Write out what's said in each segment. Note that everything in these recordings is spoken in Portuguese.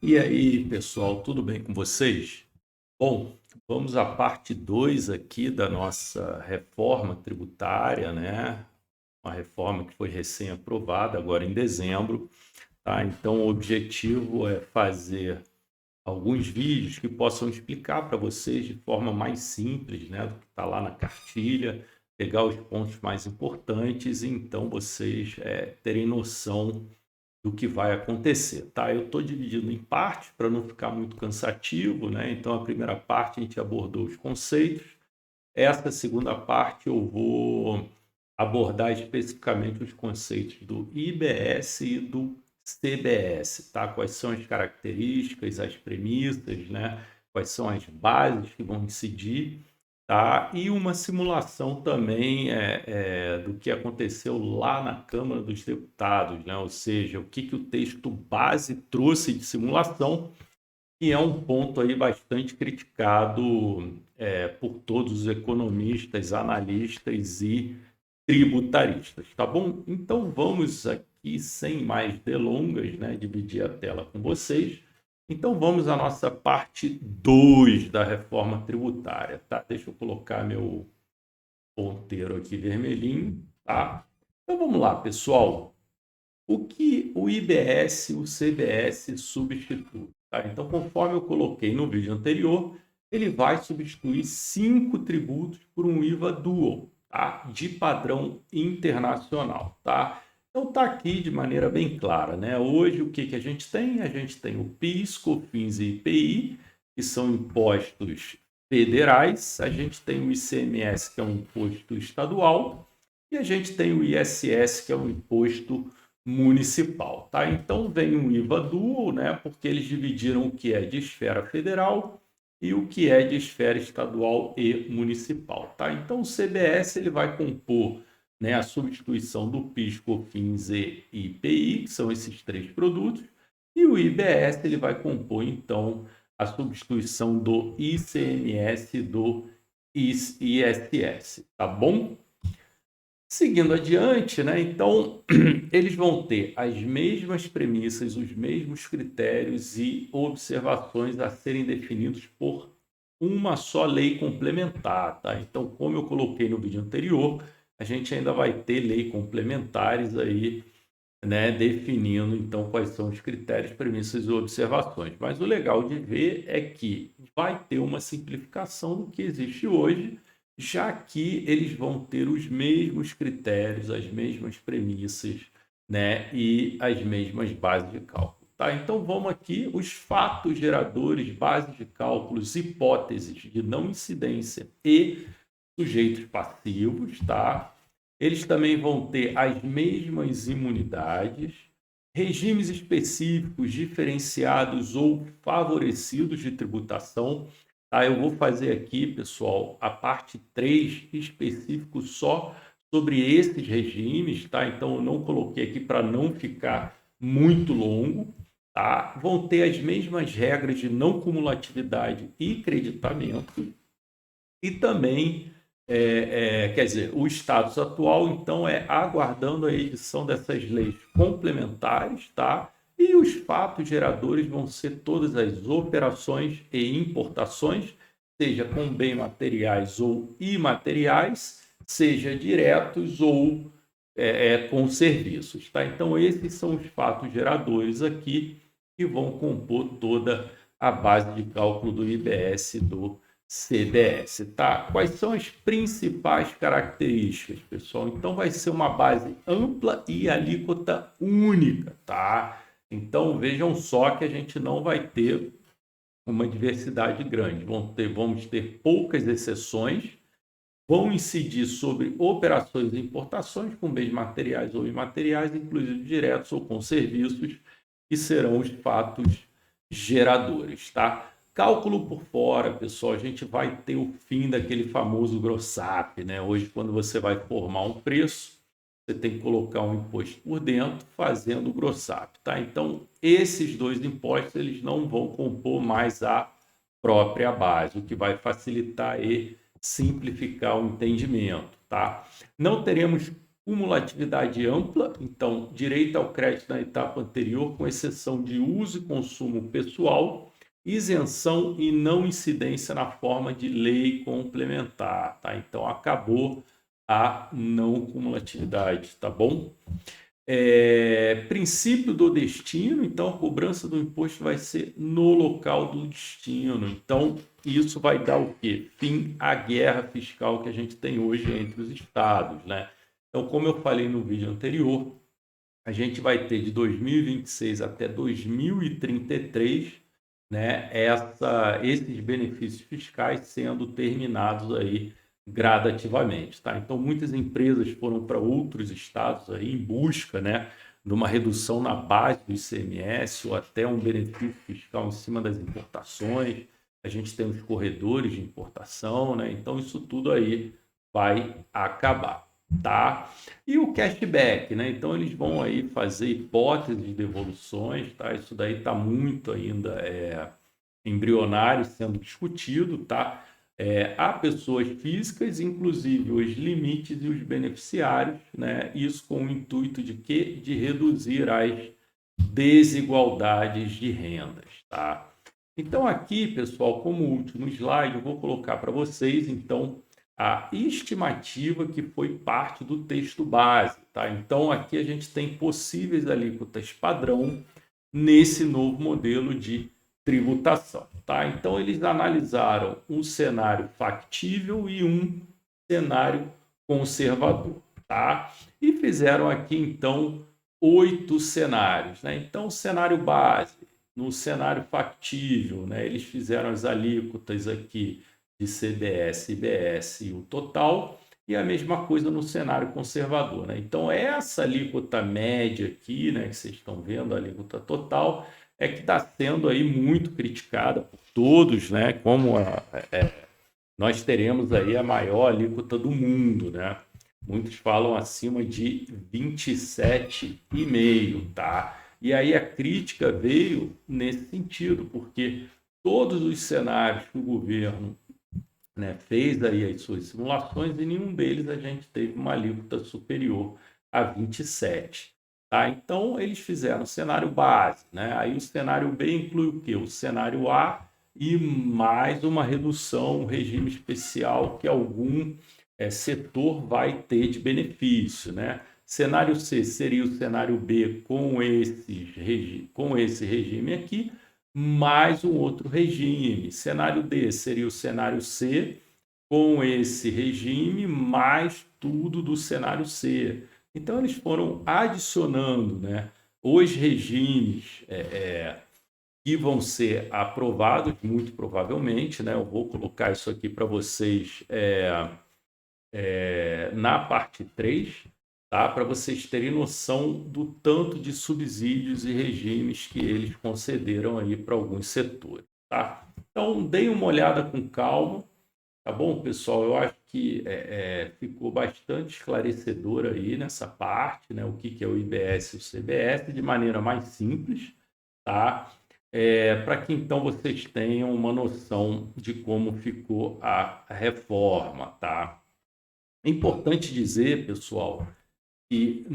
E aí, pessoal, tudo bem com vocês? Bom, vamos à parte 2 aqui da nossa reforma tributária, né? Uma reforma que foi recém-aprovada agora em dezembro, tá? Então, o objetivo é fazer alguns vídeos que possam explicar para vocês de forma mais simples, né, do que está lá na cartilha, pegar os pontos mais importantes e então vocês terem noção do que vai acontecer, tá? Eu estou dividindo em partes para não ficar muito cansativo, né? Então, a primeira parte a gente abordou os conceitos. Essa segunda parte eu vou abordar especificamente os conceitos do IBS e do CBS, tá? Quais são as características, as premissas, né? Quais são as bases que vão incidir, tá? E uma simulação também do que aconteceu lá na Câmara dos Deputados, né? Ou seja, o que o texto base trouxe de simulação, que é um ponto aí bastante criticado por todos os economistas, analistas e tributaristas, tá bom? Então vamos aqui, sem mais delongas, né, dividir a tela com vocês. Então vamos à nossa parte 2 da reforma tributária, tá? Deixa eu colocar meu ponteiro aqui vermelhinho, tá? Então vamos lá, pessoal. O que o IBS e o CBS substituem? Tá? Então, conforme eu coloquei no vídeo anterior, ele vai substituir 5 tributos por um IVA dual, tá? De padrão internacional. Tá? Então, está aqui de maneira bem clara, né? Hoje, o que a gente tem? A gente tem o PIS, COFINS e IPI, que são impostos federais. A gente tem o ICMS, que é um imposto estadual. E a gente tem o ISS, que é um imposto municipal, tá? Então vem um IVA dual, né? Porque eles dividiram o que é de esfera federal e o que é de esfera estadual e municipal, tá? Então o CBS ele vai compor, né, a substituição do PIS, COFINS e IPI, que são esses três produtos, e o IBS ele vai compor então a substituição do ICMS e do ISS, tá bom? Seguindo adiante, né? Então, eles vão ter as mesmas premissas, os mesmos critérios e observações a serem definidos por uma só lei complementar, tá? Então, como eu coloquei no vídeo anterior, a gente ainda vai ter lei complementares aí, né, definindo então quais são os critérios, premissas e observações. Mas o legal de ver é que vai ter uma simplificação do que existe hoje, já que eles vão ter os mesmos critérios, as mesmas premissas, né, e as mesmas bases de cálculo. Tá? Então vamos aqui os fatos geradores, bases de cálculos, hipóteses de não incidência e sujeitos passivos, tá? Eles também vão ter as mesmas imunidades, regimes específicos diferenciados ou favorecidos de tributação. Tá? Eu vou fazer aqui, pessoal, a parte 3 específico só sobre esses regimes, tá? Então eu não coloquei aqui para não ficar muito longo, tá? Vão ter as mesmas regras de não cumulatividade e creditamento e também, quer dizer, o status atual, então, é aguardando a edição dessas leis complementares, tá? E os fatos geradores vão ser todas as operações e importações, seja com bens materiais ou imateriais, seja diretos ou com serviços, tá? Então, esses são os fatos geradores aqui que vão compor toda a base de cálculo do IBS do CBS, tá? Quais são as principais características, pessoal? Então vai ser uma base ampla e alíquota única, tá? Então vejam só que a gente não vai ter uma diversidade grande. Vamos ter poucas exceções, vão incidir sobre operações e importações com bens materiais ou imateriais, inclusive diretos ou com serviços, que serão os fatos geradores, tá? Cálculo por fora, pessoal, a gente vai ter o fim daquele famoso grossap, né? Hoje, quando você vai formar um preço, você tem que colocar um imposto por dentro, fazendo o grossap, tá? Então, esses dois impostos, eles não vão compor mais a própria base, o que vai facilitar e simplificar o entendimento, tá? Não teremos Cumulatividade ampla, então, direito ao crédito na etapa anterior, com exceção de uso e consumo pessoal, isenção e não incidência na forma de lei complementar, tá? Então, acabou a não cumulatividade, tá bom? Princípio do destino, então a cobrança do imposto vai ser no local do destino. Então, isso vai dar o quê? Fim à guerra fiscal que a gente tem hoje entre os estados, né? Então, como eu falei no vídeo anterior, a gente vai ter de 2026 até 2033, né, esses benefícios fiscais sendo terminados aí gradativamente, tá? Então, muitas empresas foram para outros estados aí em busca, né, de uma redução na base do ICMS ou até um benefício fiscal em cima das importações. A gente tem os corredores de importação, né? Então, isso tudo aí vai acabar, tá? E o cashback, né? Então eles vão aí fazer hipóteses de devoluções, tá? Isso daí está muito ainda embrionário sendo discutido, tá? Há pessoas físicas, inclusive os limites e os beneficiários, né? Isso com o intuito de quê? De reduzir as desigualdades de rendas, tá? Então aqui, pessoal, como último slide, eu vou colocar para vocês, então, a estimativa que foi parte do texto base, tá? Então aqui a gente tem possíveis alíquotas padrão nesse novo modelo de tributação, tá? Então eles analisaram um cenário factível e um cenário conservador, tá? E fizeram aqui então 8 cenários, né? Então o cenário base, no cenário factível, né? Eles fizeram as alíquotas aqui de CBS, IBS e o total, e a mesma coisa no cenário conservador, né? Então, essa alíquota média aqui, né, que vocês estão vendo, a alíquota total, é que está sendo aí muito criticada por todos, né? Como nós teremos aí a maior alíquota do mundo, né? Muitos falam acima de 27,5, tá? E aí a crítica veio nesse sentido, porque todos os cenários que o governo, né, fez aí as suas simulações e nenhum deles a gente teve uma alíquota superior a 27. Tá? Então, eles fizeram o cenário base. Né? Aí o cenário B inclui o quê? O cenário A e mais uma redução, um regime especial que algum setor vai ter de benefício. Né? Cenário C seria o cenário B com esse regime aqui, mais um outro regime. Cenário D seria o cenário C, com esse regime, mais tudo do cenário C. Então, eles foram adicionando, né, os regimes que vão ser aprovados, muito provavelmente, né? Eu vou colocar isso aqui para vocês na parte 3, tá? Para vocês terem noção do tanto de subsídios e regimes que eles concederam aí para alguns setores, tá? Então, deem uma olhada com calma, tá bom, pessoal? Eu acho que ficou bastante esclarecedor aí nessa parte, né? O que é o IBS e o CBS de maneira mais simples, tá? Para que então vocês tenham uma noção de como ficou a reforma, tá? É importante dizer, pessoal, que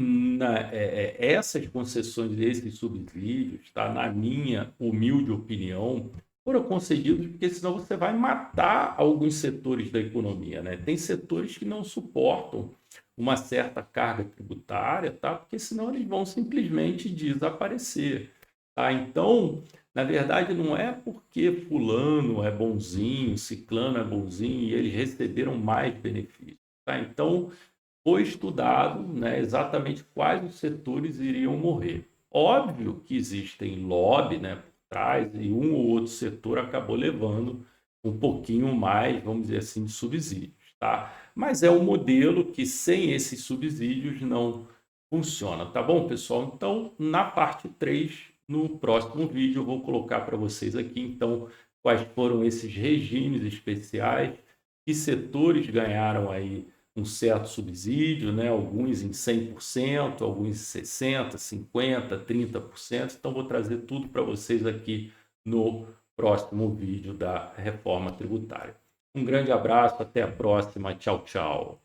essas concessões desses subsídios, tá, na minha humilde opinião, foram concedidos porque senão você vai matar alguns setores da economia, né? Tem setores que não suportam uma certa carga tributária, tá? Porque senão eles vão simplesmente desaparecer, tá? Então, na verdade, não é porque fulano é bonzinho, ciclano é bonzinho e eles receberam mais benefícios, tá? Então, foi estudado, né, exatamente quais os setores iriam morrer. Óbvio que existem lobby, né, por trás, e um ou outro setor acabou levando um pouquinho mais, vamos dizer assim, de subsídios, tá? Mas é um modelo que sem esses subsídios não funciona, tá bom, pessoal? Então, na parte 3, no próximo vídeo, eu vou colocar para vocês aqui, então, quais foram esses regimes especiais, que setores ganharam aí um certo subsídio, né? Alguns em 100%, alguns em 60%, 50%, 30%. Então, vou trazer tudo para vocês aqui no próximo vídeo da reforma tributária. Um grande abraço, até a próxima. Tchau, tchau.